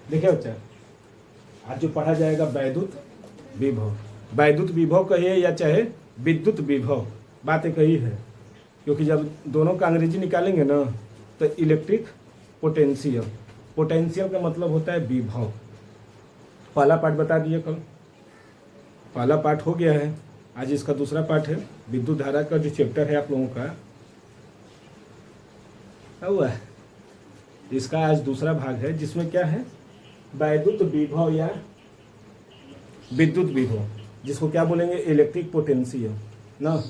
देखिए बच्चा, आज जो पढ़ा जाएगा वैद्युत विभव। वैद्युत विभव कहिए या चाहे विद्युत विभव, बात एक ही है, क्योंकि जब दोनों का अंग्रेजी निकालेंगे ना तो इलेक्ट्रिक पोटेंशियल, पोटेंशियल का मतलब होता है विभव। पहला पाठ बता दिए कल, पहला पाठ हो गया है, आज इसका दूसरा पाठ है। विद्युत धारा का जो चैप्टर है आप लोगों का हुआ है, इसका आज दूसरा भाग है, जिसमें क्या है, वैद्युत विभव या विद्युत विभव, जिसको क्या बोलेंगे, इलेक्ट्रिक पोटेंशियल ना।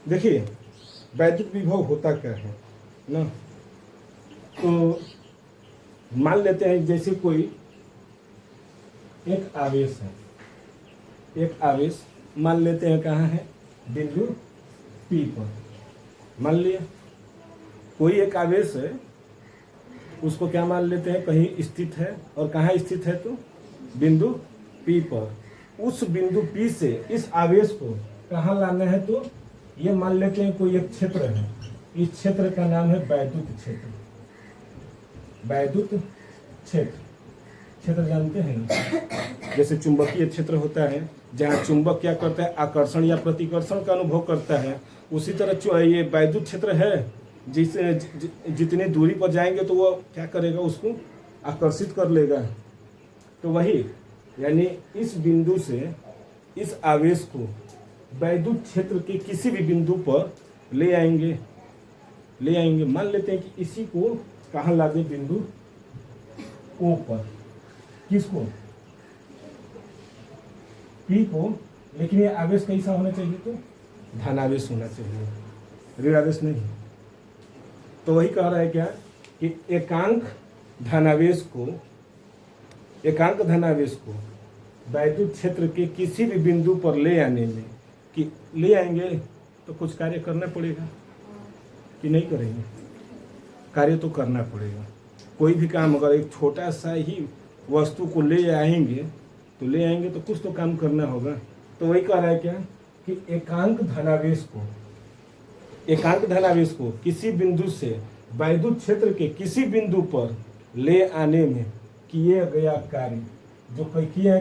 देखिए वैद्युत विभव होता क्या है ना, तो मान लेते हैं जैसे कोई एक आवेश है, एक आवेश मान लेते हैं कहाँ है, बिंदु P पर मान लिया। कोई एक आवेश है, उसको क्या मान लेते हैं, कहीं स्थित है, और कहाँ स्थित है, तो बिंदु P पर। उस बिंदु P से इस आवेश को कहाँ लाना है, तो ये मान लेते हैं कोई एक क्षेत्र है, इस क्षेत्र का नाम है वैद्युत क्षेत्र। वैद्युत क्षेत्र, क्षेत्र जानते हैं ना, जैसे चुंबकीय क्षेत्र होता है, जहाँ चुंबक क्या करता है, आकर्षण या प्रतिकर्षण का अनुभव करता है, उसी तरह ये वैद्युत क्षेत्र है, जिससे जितनी दूरी पर जाएंगे तो वो क्या करेगा, उसको आकर्षित कर लेगा। तो वही यानी इस बिंदु से इस आवेश को वैद्युत क्षेत्र के किसी भी बिंदु पर ले आएंगे। मान लेते हैं कि इसी को कहाँ ला दें, बिंदु O पर। किसको, P को, लेकिन ये आवेश कैसा होना चाहिए, तो धनावेश होना चाहिए, ऋण आवेश नहीं। तो वही कह रहा है क्या कि एकांक धनावेश को वैद्युत क्षेत्र के किसी भी बिंदु पर ले आने में, कि ले आएंगे तो कुछ कार्य करना पड़ेगा कि नहीं करेंगे, कार्य तो करना पड़ेगा। कोई भी काम अगर एक छोटा सा ही वस्तु को ले आएंगे तो कुछ तो काम करना होगा। तो वही कह रहा है क्या कि एकांक धनावेश को किसी बिंदु से वैद्युत क्षेत्र के किसी बिंदु पर ले आने में किए गया कार्य, जो किया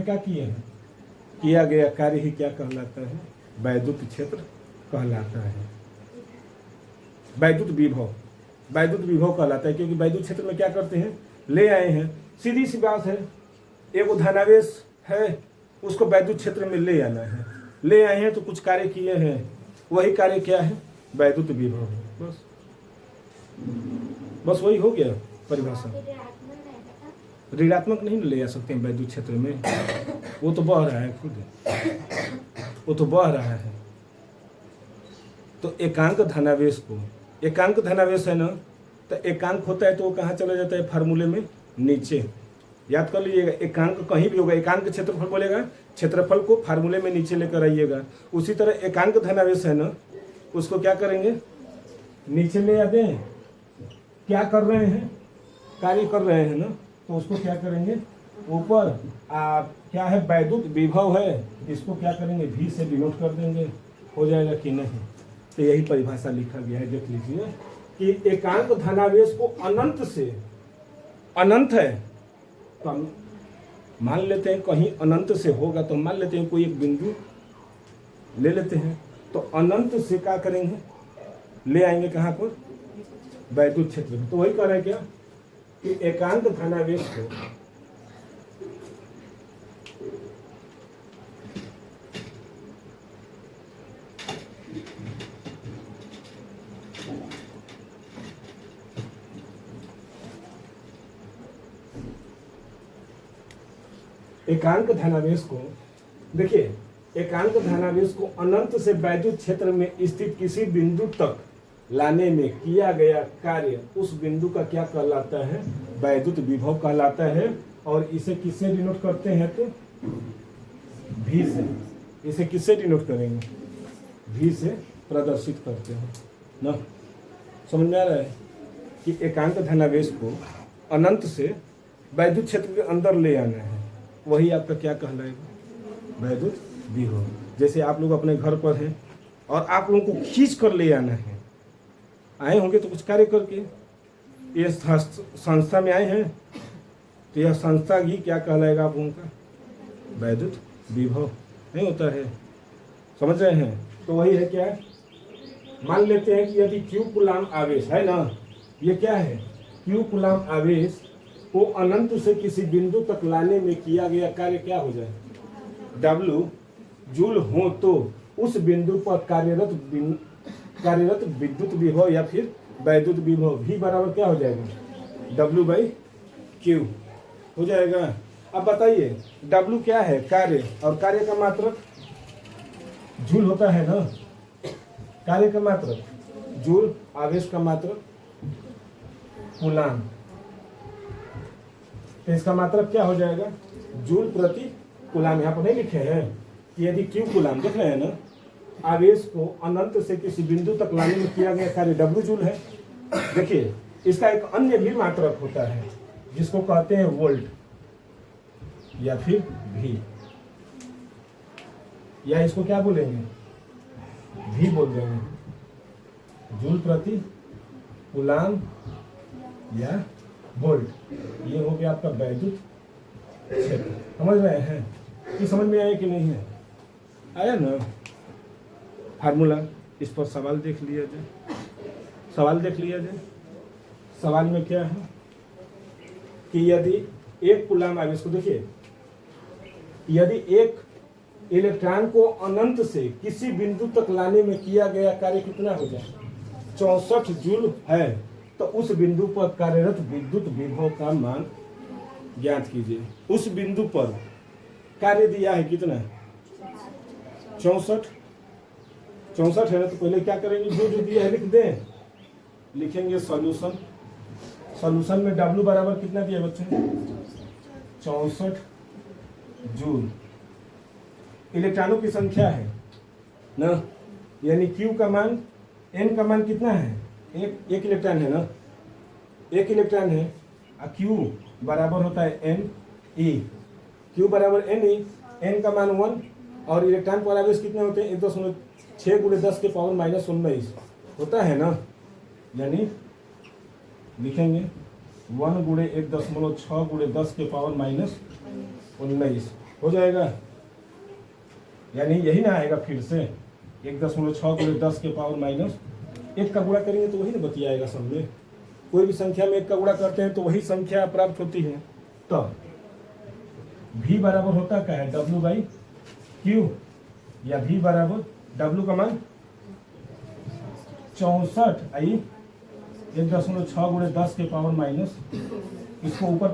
गया कार्य ही क्या कहलाता है, वैद्युत क्षेत्र कहलाता है। वैद्युत विभव कहलाता है, क्योंकि वैद्युत क्षेत्र में क्या करते हैं, ले आए हैं। सीधी सी बात है, एक धनावेश है, उसको वैद्युत क्षेत्र में ले आना है, ले आए हैं तो कुछ कार्य किए हैं, वही कार्य क्या है, वैद्युत विभव है। बस वही हो गया परिभाषा। ऋणात्मक नहीं ले आ सकते हैं वैद्युत क्षेत्र में, वो तो बह रहा है खुद, वो तो बह रहा है। तो एकांक धनावेश है ना, तो एकांक होता है तो वो कहाँ चला जाता है, फार्मूले में नीचे। याद कर लीजिएगा, एकांक कहीं भी होगा, एकांक क्षेत्रफल बोलेगा, क्षेत्रफल को फार्मूले में नीचे लेकर आइएगा। उसी तरह एकांक धनावेश है ना, उसको क्या करेंगे, नीचे ले आ दें। क्या कर रहे हैं, कार्य कर रहे हैं ना, तो उसको क्या करेंगे, ऊपर क्या है, वैद्युत विभव है, इसको क्या करेंगे, V से डिनोट कर देंगे, हो जाएगा कि नहीं। तो यही परिभाषा लिखा गया है, देख लीजिए कि एकांक धनावेश को अनंत है, तो हम मान लेते हैं कहीं अनंत से होगा, तो मान लेते हैं कोई एक बिंदु ले लेते हैं, तो अनंत से क्या करेंगे, ले आएंगे कहाँ पर, वैद्युत क्षेत्र में। तो वही कह रहे हैं क्या कि एकांक धनावेश को देखिए, एकांक धनावेश को अनंत से वैद्युत क्षेत्र में स्थित किसी बिंदु तक लाने में किया गया कार्य उस बिंदु का क्या कहलाता है, वैद्युत विभव कहलाता है। और इसे किससे डिनोट करते हैं, तो V से। इसे किससे डिनोट करेंगे, V से प्रदर्शित करते हैं ना। समझ में आ रहा है कि एकांक धनावेश को अनंत से वैद्युत क्षेत्र के अंदर ले आना है, वही आपका क्या कहलाएगा, वैद्युत विभव। जैसे आप लोग अपने घर पर हैं और आप लोगों को खींच कर ले आना है, आए होंगे तो कुछ कार्य करके, ये संस्था में आए हैं तो यह संस्था ही क्या कहलाएगा आप उनका? वैद्युत विभव नहीं होता है। समझ रहे हैं? तो वही है क्या, मान लेते हैं कि यदि Q कूलाम आवेश है ना, ये क्या है, Q कूलाम आवेश को अनंत से किसी बिंदु तक लाने में किया गया कार्य क्या हो जाए? W जूल हो तो उस बिंदु पर कार्यरत विद्युत विभव या फिर वैद्युत विभव V बराबर क्या हो जाएगा? W/Q हो जाएगा। अब बताइए W क्या है? कार्य, और कार्य का मात्रक जूल होता है ना। कार्य का मात्रक जूल, आवेश का मात्रक कूलाम, तो इसका मात्रक क्या हो जाएगा? जूल प्रति कूलाम। यहाँ पर नहीं लिखे हैं कि यदि Q कूलाम, देख रहे हैं ना, आवेश को अनंत से किसी बिंदु तक लाने में किया गया कार्य W जूल है। देखिए इसका एक अन्य भी मात्रक होता है जिसको कहते हैं वोल्ट या फिर V, या इसको क्या बोलेंगे? V बोल देंगे, जूल प्रति कूलाम या वोल्ट। ये हो गया आपका वैद्युत क्षेत्र। समझ रहे हैं? ये समझ में आया कि नहीं है? आया ना फार्मूला? इस पर सवाल देख लिया जाए, सवाल देख लिया जाए। सवाल में क्या है कि यदि एक कूलाम आवेश को, देखिए यदि एक इलेक्ट्रॉन को अनंत से किसी बिंदु तक लाने में किया गया कार्य कितना हो जाए? 64 जूल है, तो उस बिंदु पर कार्यरत विद्युत विभव का मान ज्ञात कीजिए। उस बिंदु पर कार्य दिया है कितना? 64 है ना, तो पहले क्या करेंगे? जो जो दिया है लिख दें, लिखेंगे सॉल्यूशन। सॉल्यूशन में W बराबर कितना दिया बच्चे? 64 जूल। इलेक्ट्रॉनों की संख्या है ना, यानी Q का मान, N का मान कितना है? एक इलेक्ट्रॉन है ना, एक इलेक्ट्रॉन है। Q बराबर होता है Ne। Q बराबर Ne, N का मान 1, और इलेक्ट्रॉन पर आवेश कितने होते हैं? 1.6 × 10 के पावर -19 होता है ना, यानी लिखेंगे 1 × 1.6 × 10 के पावर -19 हो जाएगा। यानी यही ना आएगा, फिर से 1.6 × 10 के पावर -1 का गुणा करेंगे तो वही ना बतियाएगा सब में। कोई भी संख्या में 1 का गुणा करते हैं तो वही संख्या प्राप्त होती है। तो V बराबर होता क्या है? W/Q, या V बराबर W का मान 64 आई 1.6 × 10 के पावर माइनस, इसको ऊपर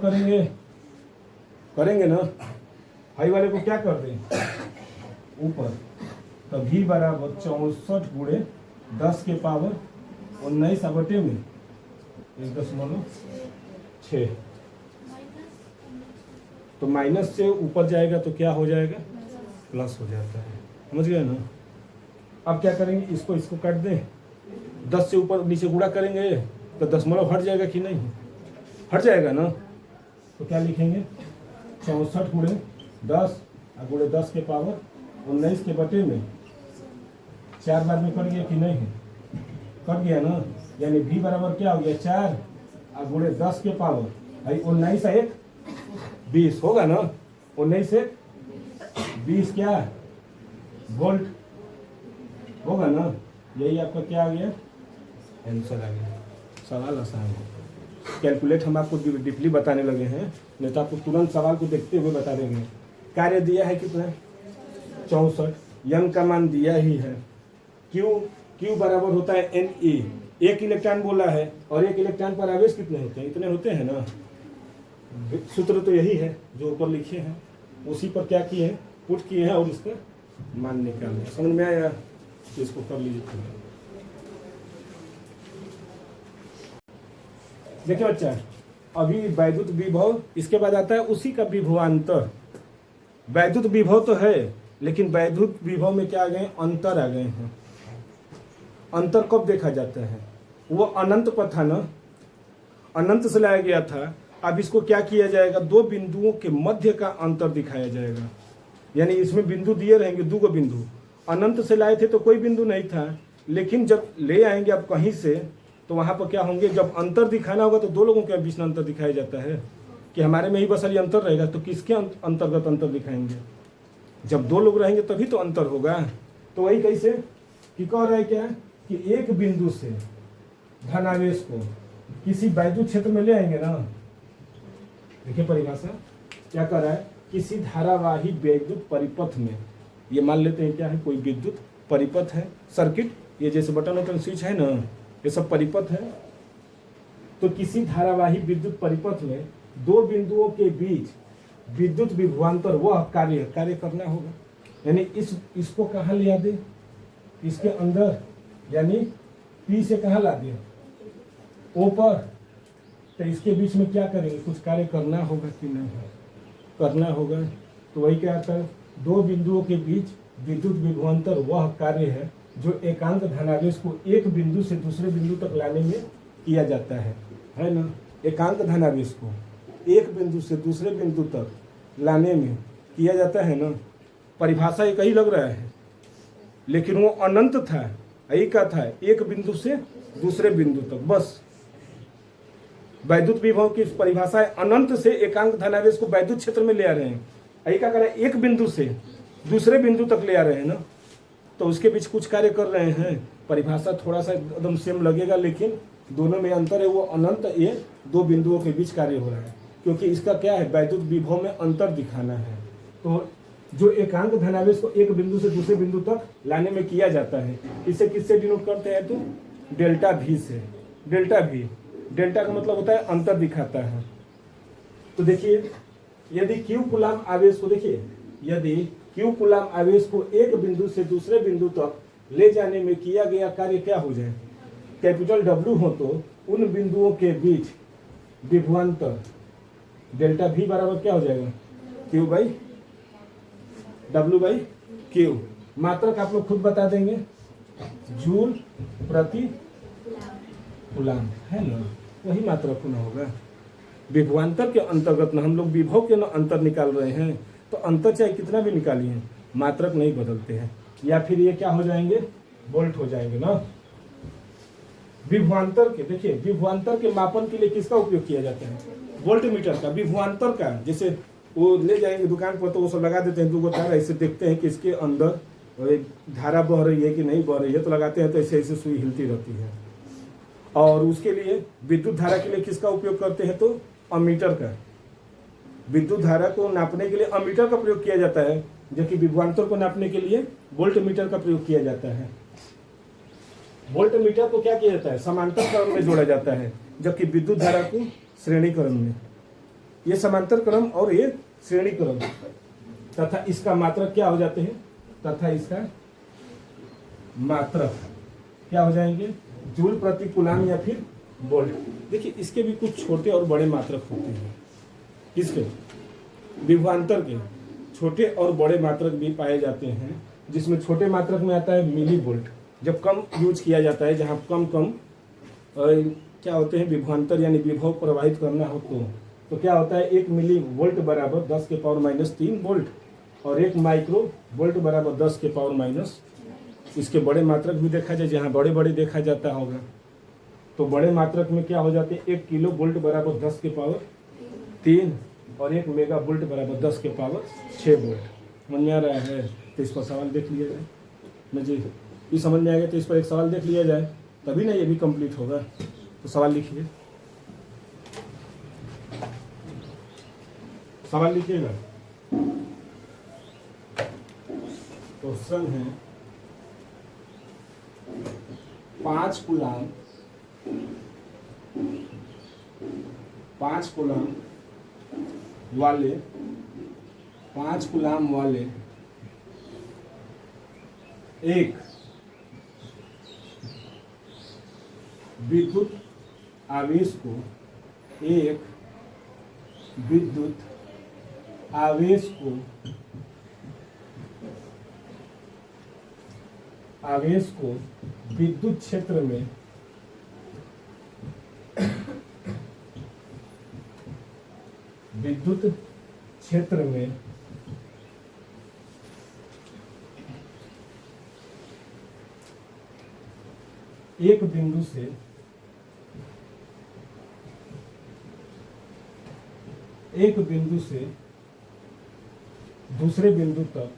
करेंगे ना, हाई वाले को क्या कर दें? ऊपर। तो V बराबर 64 × 10 के पावर 19 बटे में 1.6, तो माइनस से ऊपर जाएगा तो क्या हो जाएगा? प्लस हो जाता है। समझ गए ना? अब क्या करेंगे? इसको काट दें, 10 से ऊपर नीचे गुणा करेंगे तो दशमलव हट जाएगा कि नहीं? हट जाएगा ना। तो क्या लिखेंगे? 64 × 10 × 10 के पावर 19 के बटे में 4 बार में कट गया कि नहीं? कट गया ना, यानी V बराबर क्या हो गया? 4 × 10 के पावर भाई 19 1 20 होगा ना। 19 से 20 क्या वोल्ट होगा ना। यही आपका क्या आ गया? आंसर आ गया। सवाल आसान है, कैलकुलेट हम आपको डीपली बताने लगे हैं, नहीं तो आपको तुरंत सवाल को देखते हुए बता देंगे। कार्य दिया है कितना? 64। यंग का मान दिया ही है। Q बराबर होता है Ne। एक इलेक्ट्रॉन बोला है, और एक इलेक्ट्रॉन पर आवेश कितने होते हैं? इतने होते हैं ना। सूत्र तो यही है जो ऊपर लिखे हैं, उसी पर क्या किए हैं? पुट किए हैं और इसका मान निकाले। समझ में आया? तो इसको कर लीजिए। देखिए बच्चा, अभी वैद्युत विभव, इसके बाद आता है उसी का विभवांतर। वैद्युत विभव तो है, लेकिन वैद्युत विभव में क्या आ गए? अंतर आ गए हैं। अंतर कब देखा जाता है? वो अनंत पर था ना, अनंत से लाया गया था। अब इसको क्या किया जाएगा? 2 बिंदुओं के मध्य का अंतर दिखाया जाएगा। यानी इसमें बिंदु दिए रहेंगे, 2 बिंदु। अनंत से लाए थे तो कोई बिंदु नहीं था, लेकिन जब ले आएंगे अब कहीं से, तो वहां पर क्या होंगे? जब अंतर दिखाना होगा तो 2 लोगों के बीच में अंतर दिखाया जाता है। कि हमारे में ही बस ये अंतर रहेगा, तो किसके अंतर्गत अंतर दिखाएंगे? जब दो लोग रहेंगे तभी तो अंतर होगा। तो वही कैसे कि कह रहा है क्या कि एक बिंदु से धनावेश को किसी वैद्युत क्षेत्र में ले आएंगे ना। देखिए परिभाषा क्या कर रहा है, किसी धारावाही वैद्युत परिपथ में, ये मान लेते हैं क्या है, कोई विद्युत परिपथ है, सर्किट, ये जैसे बटन वटन स्विच है ना, ये सब परिपथ है। तो किसी धारावाही विद्युत परिपथ में दो बिंदुओं के बीच विद्युत विभवांतर वह कार्य करना होगा। यानी इसको कहाँ ले आ दे, इसके अंदर, यानी पी से कहाँ ला दिया, ओ पर। तो इसके बीच में क्या करेंगे, कुछ कार्य करना होगा कि नहीं करना होगा। तो वही क्या आता है, दो बिंदुओं के बीच विद्युत विभवांतर वह कार्य है जो एकांक धनावेश को एक बिंदु से दूसरे बिंदु तक लाने में किया जाता है ना। एकांक धनावेश को एक बिंदु से दूसरे बिंदु तक लाने में किया जाता है ना। परिभाषा एक ही लग रहा है, लेकिन वो अनंत था, यही का था, एक बिंदु से दूसरे बिंदु तक बस। वैद्युत विभव की परिभाषा है अनंत से एकांक धनावेश को वैद्युत क्षेत्र में ले आ रहे हैं। यही का करें, एक बिंदु से दूसरे बिंदु तक ले आ रहे हैं ना, तो उसके बीच कुछ कार्य कर रहे हैं। परिभाषा थोड़ा सा एकदम सेम लगेगा, लेकिन दोनों में अंतर है, वो अनंत, ये दो बिंदुओं के बीच कार्य हो रहा है, क्योंकि इसका क्या है, वैद्युत विभव में अंतर दिखाना है। तो जो एकांक धनावेश को एक बिंदु से दूसरे बिंदु तक लाने में किया जाता है, इसे किससे डिनोट करते हैं, तो डेल्टा भी से। डेल्टा भी, डेल्टा का मतलब होता है अंतर दिखाता है। तो देखिए, यदि क्यू कूलाम आवेश को, देखिए यदि क्यू कूलाम आवेश को एक बिंदु से दूसरे बिंदु तक ले जाने में किया गया कार्य क्या हो जाए, कैपिटल डब्ल्यू हो, तो उन बिंदुओं के बीच विभवांतर डेल्टा भी बराबर क्या हो जाएगा, Q by W by Q. मात्रक आप लोग खुद बता देंगे, जूल प्रति कूलाम है ना, वही मात्रक होना होगा। विभवांतर के अंतर्गत ना हम लोग विभव के ना अंतर निकाल रहे हैं, तो अंतर चाहे कितना भी निकालिए मात्रक नहीं बदलते हैं, या फिर ये क्या हो जाएंगे, वोल्ट हो जाएंगे ना। विभवांतर के, देखिए विभवांतर के मापन के लिए किसका उपयोग किया जाता है, वोल्ट मीटर का। विभवांतर का जैसे वो ले जाएंगे दुकान पर, तो वो सब लगा देते हैं, दो तार, ऐसे देखते हैं कि इसके अंदर धारा बह रही है कि नहीं बह रही है, तो लगाते हैं, तो ऐसे ऐसे सुई हिलती रहती है। और उसके लिए विद्युत धारा के लिए किसका उपयोग करते हैं, तो अमीटर का। विद्युत धारा को नापने के लिए अमीटर का प्रयोग किया जाता है, जबकि विभवांतर को नापने के लिए वोल्ट मीटर का प्रयोग किया जाता है। वोल्ट मीटर को क्या किया जाता है, समांतर क्रम में जोड़ा जाता है, जबकि विद्युत धारा को श्रेणी क्रम में। ये समांतर क्रम और ये श्रेणी क्रम, तथा इसका मात्रक क्या हो जाते हैं, तथा इसका मात्रक क्या हो जाएंगे, जूल प्रति कूलाम या फिर वोल्ट। देखिए इसके भी कुछ छोटे और बड़े मात्रक होते हैं, किसके, विभवांतर के छोटे और बड़े मात्रक भी पाए जाते हैं, जिसमें छोटे मात्रक में आता है मिली वोल्ट, जब कम यूज किया जाता है, जहाँ कम क्या होते हैं विभवांतर यानी विभव प्रवाहित करना हो, तो क्या होता है, 1 मिली वोल्ट बराबर 10 के पावर -3 वोल्ट, और 1 माइक्रो वोल्ट बराबर 10 के पावर -। इसके बड़े मात्रक भी देखा जाए, जहाँ बड़े बड़े देखा जाता होगा, तो बड़े मात्रक में क्या हो जाते हैं, 1 किलो वोल्ट बराबर 10 के पावर 3, और 1 मेगा वोल्ट बराबर 10 के पावर 6 वोल्ट। समझ में आ रहा है, तो इस पर सवाल देख लिया जाए। मुझे ये समझ में आ गया, तो इस पर एक सवाल देख लिया जाए, तभी ना ये भी कंप्लीट होगा। तो सवाल लिखिए, सवाल लिखिएगा। क्वेश्चन है 5 कूलाम वाले एक विद्युत आवेश को, एक विद्युत आवेश को विद्युत क्षेत्र में एक बिंदु से एक बिंदु से दूसरे बिंदु तक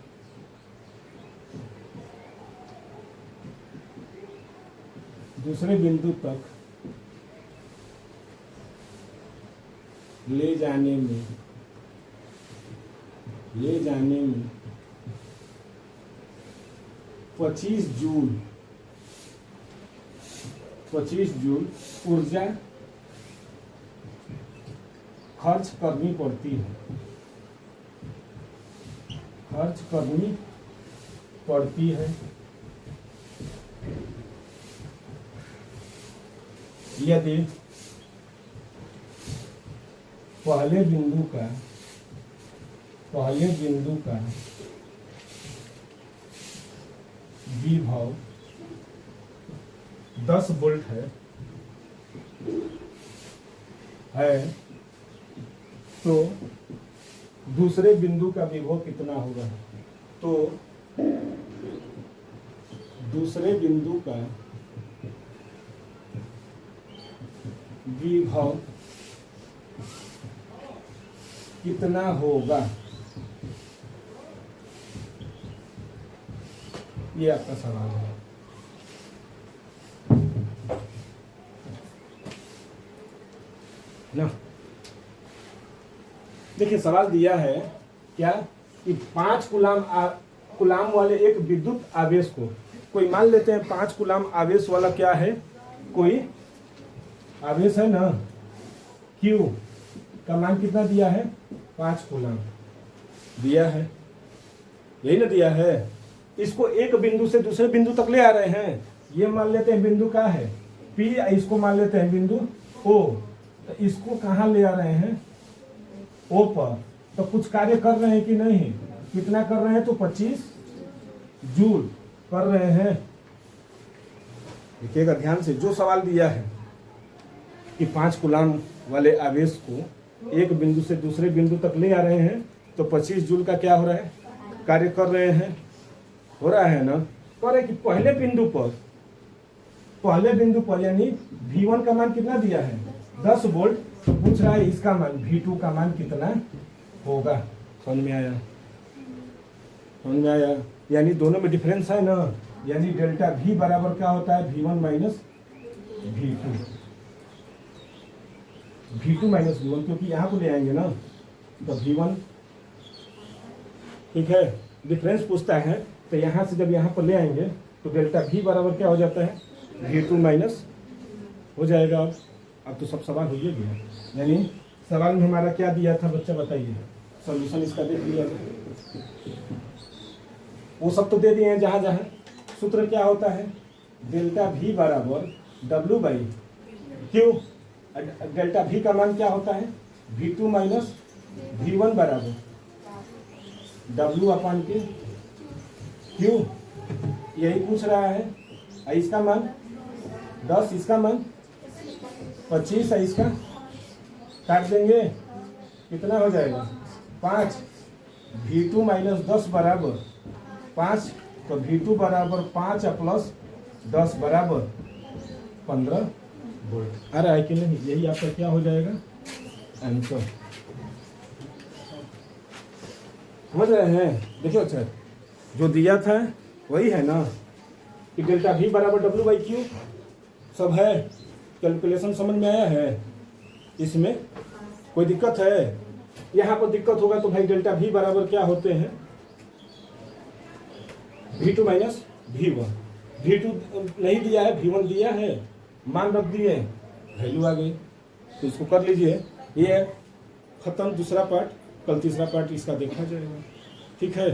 ले जाने में 25 जूल ऊर्जा खर्च करनी पड़ती है यदि पहले बिंदु का विभव 10 वोल्ट है तो दूसरे बिंदु का विभव कितना होगा? तो दूसरे बिंदु का विभव कितना होगा, ये आपका सवाल है। ना देखिए सवाल दिया है क्या कि 5 कूलाम वाले एक विद्युत आवेश को, कोई मान लेते हैं 5 कूलाम आवेश वाला क्या है, कोई आवेश है ना, Q का मान कितना दिया है? 5 कूलाम दिया है, यही ना दिया है। इसको एक बिंदु से दूसरे बिंदु तक ले आ रहे हैं। ये मान लेते हैं बिंदु का है P, इसको मान लेते हैं बिंदु O। तो इसको कहाँ ले आ रहे हैं? O पर। तो कुछ कार्य कर रहे हैं कि नहीं? कितना कर रहे हैं? तो 25 जूल कर रहे हैं। देखिएगा ध्यान से, जो सवाल दिया है कि 5 कूलाम वाले आवेश को एक बिंदु से दूसरे बिंदु तक ले आ रहे हैं तो 25 जूल का क्या हो रहा है? कार्य कर रहे हैं, हो रहा है ना। कह रहे कि पहले बिंदु पर यानी V1 का मान कितना दिया है? 10 वोल्ट। तो पूछ रहा है इसका मान V2 का मान कितना होगा। समझ में आया? यानी दोनों में डिफरेंस है ना, यानी डेल्टा V बराबर क्या होता है? V1 minus V2 minus V1, क्योंकि यहाँ को ले आएंगे ना तो V1, ठीक है, डिफरेंस पूछता है तो यहाँ से जब यहाँ पर ले आएंगे तो डेल्टा V बराबर क्या हो जाता है? V2 माइनस हो जाएगा। अब तो सब सवाल हो ही गया। यानी सवाल में हमारा क्या दिया था बच्चा, बताइए। सॉल्यूशन इसका देख लिया, वो सब तो दे दिए हैं। जहाँ जहाँ सूत्र क्या होता है? डेल्टा V बराबर W by Q। Delta V का मान क्या होता है? V2 माइनस V1 बराबर W अपान के Q। यही पूछ रहा है। इसका मान 10, इसका मान 25 है। इसका काट देंगे, कितना हो जाएगा? 5। V2 माइनस 10 बराबर 5, तो V2 बराबर 5 प्लस 10 बराबर 15 वोल्ट। आ रहा है कि नहीं? यही आपका क्या हो जाएगा? आंसर। समझ रहे हैं? देखिए अच्छा, जो दिया था वही है ना कि डेल्टा V बराबर W बाई Q। सब है, कैलकुलेशन समझ में आया है? इसमें कोई दिक्कत है? यहाँ पर दिक्कत होगा तो भाई डेल्टा V बराबर क्या होते हैं? V2 minus V1। V2 नहीं दिया है, V1 दिया है, मान रख दिए, वैल्यू आ गई। तो इसको कर लीजिए। ये खत्म दूसरा पार्ट, कल तीसरा पार्ट इसका देखा जाएगा। ठीक है।